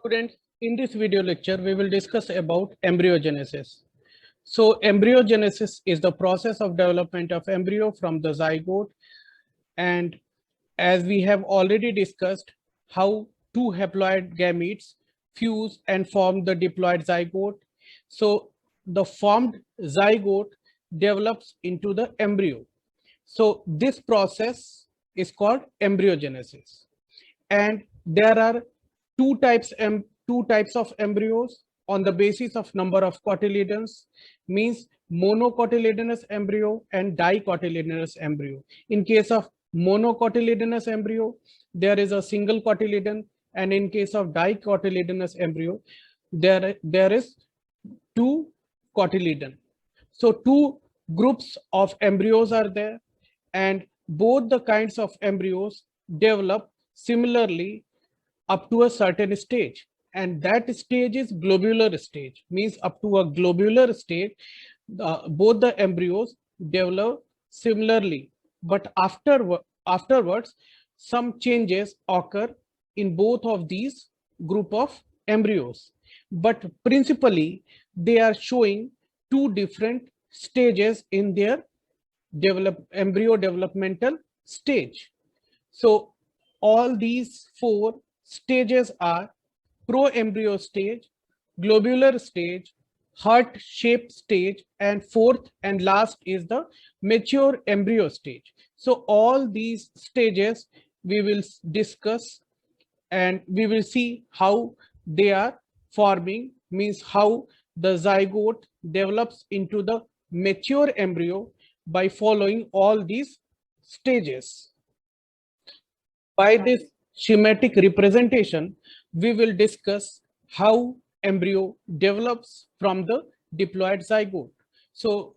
Students, in this video lecture, we will discuss about embryogenesis. So embryogenesis is the process of development of embryo from the zygote. And as we have already discussed how two haploid gametes fuse and form the diploid zygote. So the formed zygote develops into the embryo. So this process is called embryogenesis. And there are two types of embryos on the basis of number of cotyledons, means monocotyledonous embryo and dicotyledonous embryo. In case of monocotyledonous embryo, there is a single cotyledon, and in case of dicotyledonous embryo, there is two cotyledon. So two groups of embryos are there, and both the kinds of embryos develop similarly up to a certain stage, and that stage is globular stage, means up to a globular stage both the embryos develop similarly, but afterwards some changes occur in both of these group of embryos, but principally they are showing two different stages in their embryo developmental stage. So all these four stages are pro-embryo stage, globular stage, heart-shaped stage, and fourth and last is the mature embryo stage. So all these stages we will discuss, and we will see how they are forming, means how the zygote develops into the mature embryo by following all these stages. By this schematic representation, we will discuss how embryo develops from the diploid zygote. So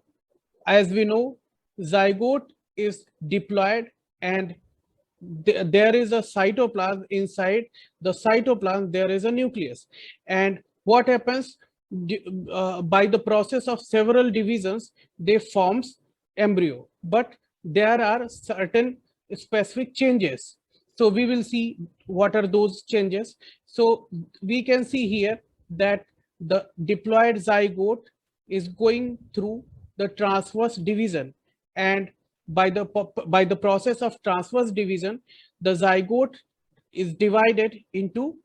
as we know, zygote is diploid, and there is a cytoplasm. Inside the cytoplasm there is a nucleus, and what happens by the process of several divisions they forms embryo, but there are certain specific changes. So we will see what are those changes. So we can see here that the diploid zygote is going through the transverse division, and by the process of transverse division, the zygote is divided into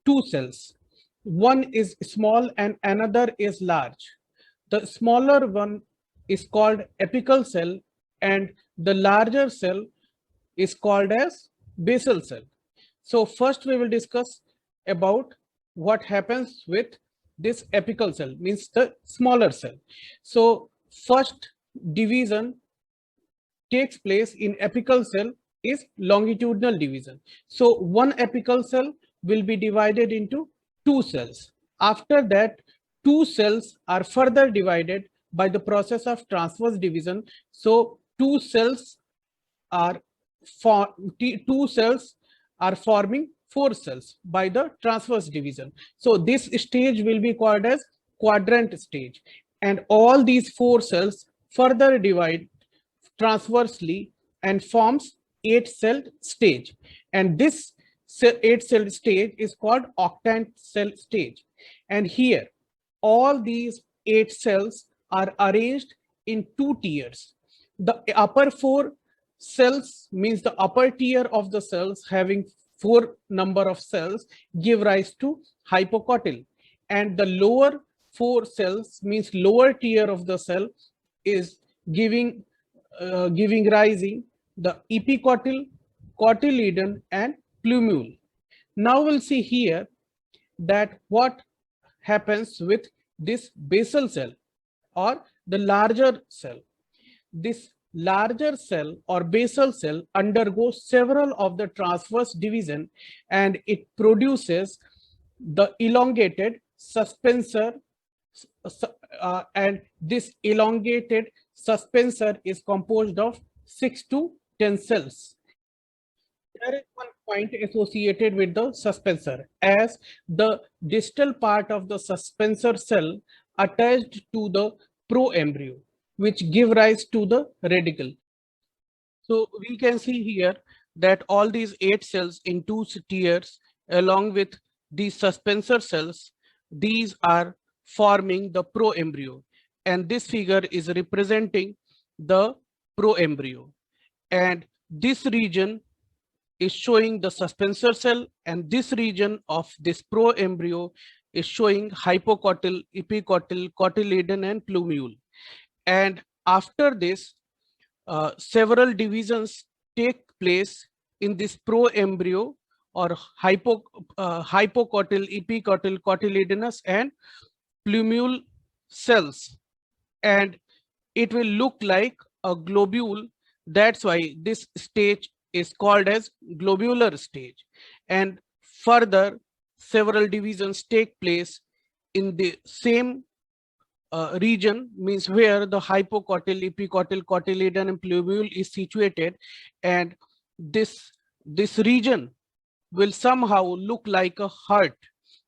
two cells. One is small and another is large. The smaller one is called apical cell, and the larger cell is called as basal cell. So first we will discuss about what happens with this apical cell, means the smaller cell. So first division takes place in apical cell is longitudinal division. So one apical cell will be divided into two cells. After that, two cells are further divided by the process of transverse division. So two cells are forming four cells by the transverse division. So this stage will be called as quadrant stage, and all these four cells further divide transversely and forms 8-celled stage, and this 8-celled stage is called octant cell stage. And here all these 8 cells are arranged in two tiers. The upper 4 cells, means the upper tier of the cells having 4 number of cells, give rise to hypocotyl, and the lower 4 cells, means lower tier of the cell, is giving rising the epicotyl, cotyledon, and plumule. Now we'll see here that what happens with this basal cell or the larger cell. This larger cell or basal cell undergoes several of the transverse division, and it produces the elongated suspensor, and this elongated suspensor is composed of 6 to 10 cells. There is one point associated with the suspensor, as the distal part of the suspensor cell attached to the proembryo, which give rise to the radicle. So we can see here that all these 8 cells in two tiers along with these suspensor cells, these are forming the proembryo, and this figure is representing the proembryo, and this region is showing the suspensor cell, and this region of this proembryo is showing hypocotyl, epicotyl, cotyledon and plumule. And after this, several divisions take place in this proembryo or hypocotyl, epicotyl, cotyledonous and plumule cells, and it will look like a globule. That's why this stage is called as globular stage. And further, several divisions take place in the same region, means where the hypocotyl, epicotyl, cotyledon and plumule is situated, and this region will somehow look like a heart.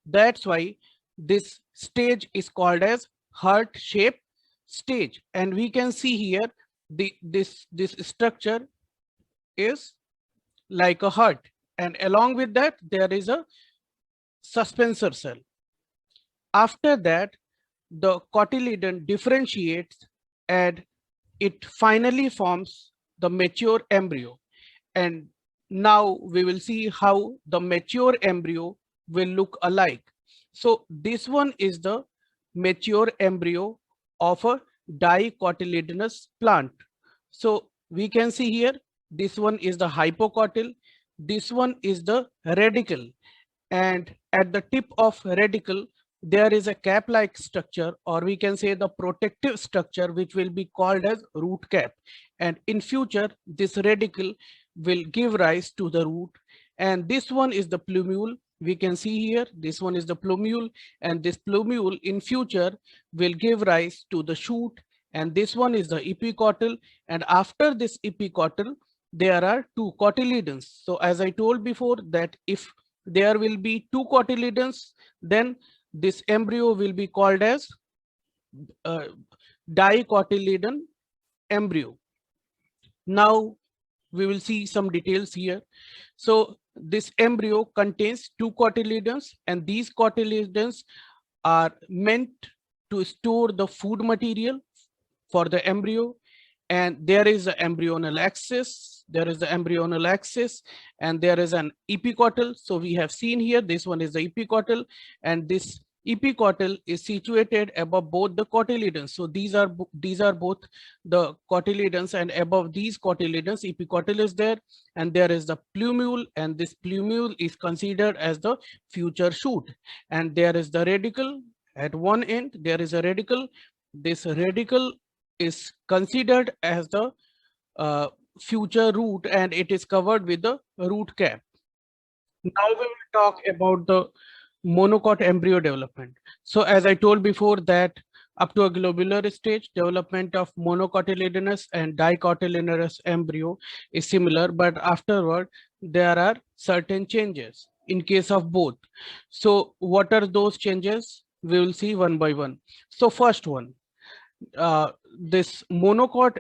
That's why this stage is called as heart shaped stage. And we can see here this structure is like a heart, and along with that there is a suspensor cell. After that, the cotyledon differentiates and it finally forms the mature embryo. And now we will see how the mature embryo will look alike. So this one is the mature embryo of a dicotyledonous plant. So we can see here, this one is the hypocotyl, this one is the radicle, and at the tip of radicle there is a cap-like structure, or we can say the protective structure, which will be called as root cap. And in future, this radicle will give rise to the root. And this one is the plumule. We can see here, this one is the plumule, and this plumule in future will give rise to the shoot. And this one is the epicotyl. And after this epicotyl, there are two cotyledons. So as I told before, that if there will be two cotyledons, then this embryo will be called as dicotyledon embryo. Now we will see some details here. So this embryo contains two cotyledons, and these cotyledons are meant to store the food material for the embryo. And there is the embryonal axis, there is the embryonal axis, and there is an epicotyl. So we have seen here, this one is the epicotyl, and this epicotyl is situated above both the cotyledons. So these are both the cotyledons, and above these cotyledons epicotyl is there, and there is the plumule, and this plumule is considered as the future shoot. And there is the radicle at one end, there is a radicle. This radicle is considered as the future root, and it is covered with the root cap. Now we will talk about the monocot embryo development. So as I told before, that up to a globular stage, development of monocotyledonous and dicotyledonous embryo is similar, but afterward there are certain changes in case of both. So what are those changes? We will see one by one. So first one, this monocot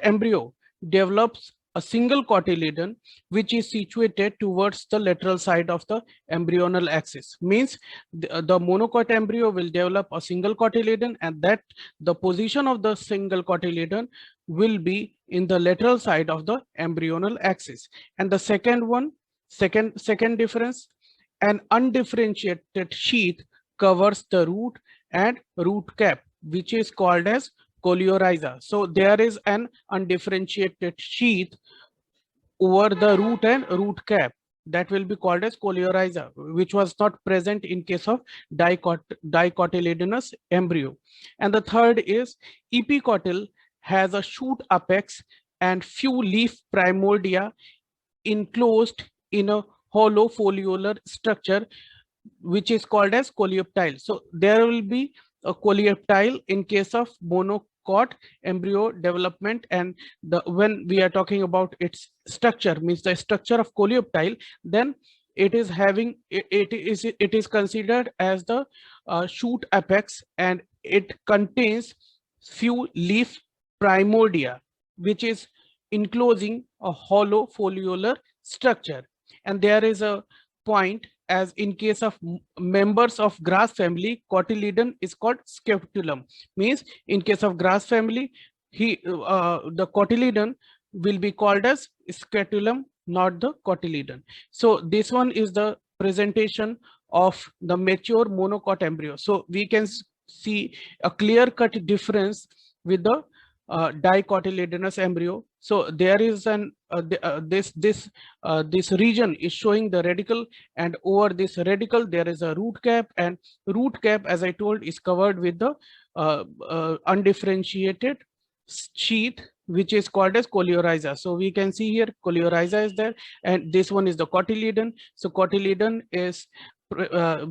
embryo develops a single cotyledon which is situated towards the lateral side of the embryonal axis. Means the monocot embryo will develop a single cotyledon, and that the position of the single cotyledon will be in the lateral side of the embryonal axis. And the second one, second difference, an undifferentiated sheath covers the root and root cap, which is called as coleorhiza. So there is an undifferentiated sheath over the root and root cap that will be called as coleorhiza, which was not present in case of dicotyledonous embryo. And the third is epicotyl has a shoot apex and few leaf primordia enclosed in a hollow folicular structure, which is called as coleoptile. So there will be a coleoptile in case of monocot embryo development. And when we are talking about its structure, means the structure of coleoptile, then it is having it is considered as the shoot apex, and it contains few leaf primordia, which is enclosing a hollow folicular structure. And there is a point as in case of members of grass family, cotyledon is called scutellum. Means in case of grass family, the cotyledon will be called as scutellum, not the cotyledon. So this one is the presentation of the mature monocot embryo. So we can see a clear-cut difference with the dicotyledonous embryo. So there is an this region is showing the radicle, and over this radicle there is a root cap, and root cap, as I told, is covered with the undifferentiated sheath, which is called as coleorhiza. So we can see here coleorhiza is there, and this one is the cotyledon. So cotyledon is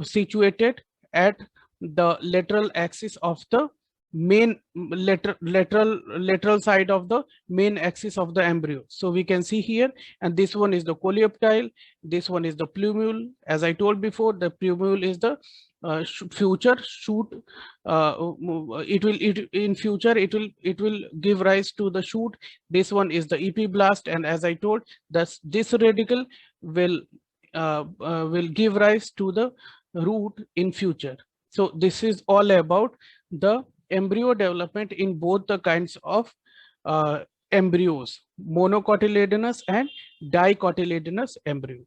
situated at the lateral axis of the main lateral side of the main axis of the embryo. So we can see here, and this one is the coleoptile, this one is the plumule. As I told before, the plumule is the future shoot. In future it will give rise to the shoot. This one is the epiblast, and as I told, this radicle will give rise to the root in future. So this is all about the embryo development in both the kinds of embryos, monocotyledonous and dicotyledonous embryo.